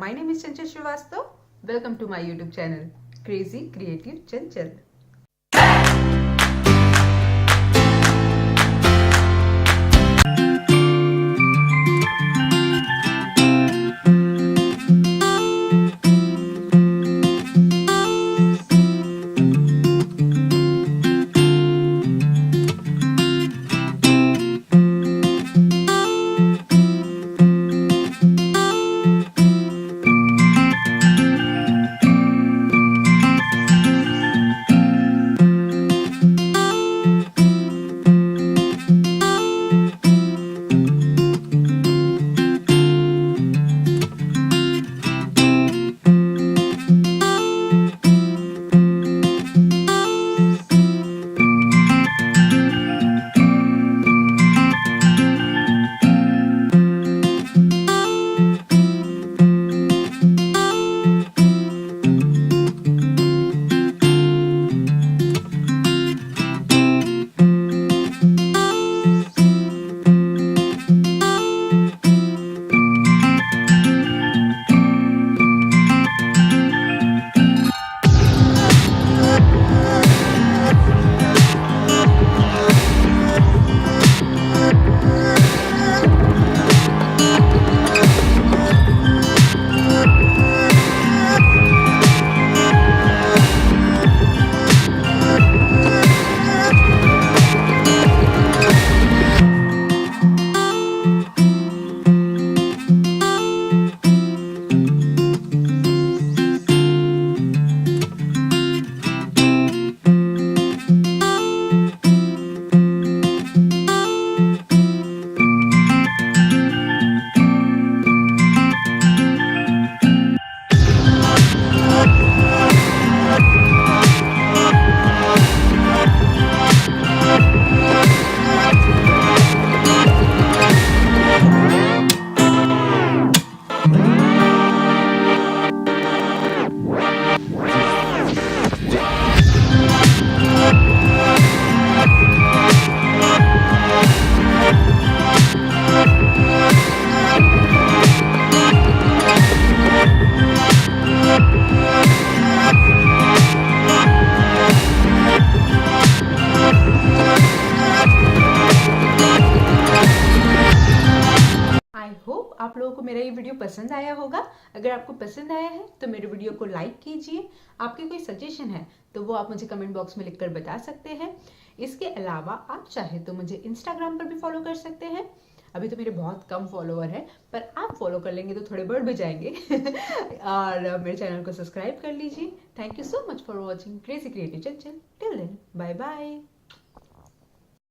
My name is Chanchal Srivastav. Welcome to my YouTube channel, Crazy Creative Chanchal. I hope आप लोगों को मेरा ये वीडियो पसंद आया होगा। अगर आपको पसंद आया है तो मेरे वीडियो को लाइक कीजिए। आपके कोई सजेशन है तो वो आप मुझे कमेंट बॉक्स में लिखकर बता सकते हैं। इसके अलावा आप चाहे तो मुझे इंस्टाग्राम पर भी फॉलो कर सकते हैं। अभी तो मेरे बहुत कम फॉलोअर हैं, पर आप फॉलो कर लेंगे तो थोड़े बढ़ भी जाएंगे। और मेरे चैनल को सब्सक्राइब कर लीजिए। Thank you so much for watching Crazy Creative Chanchal. Till then, bye bye.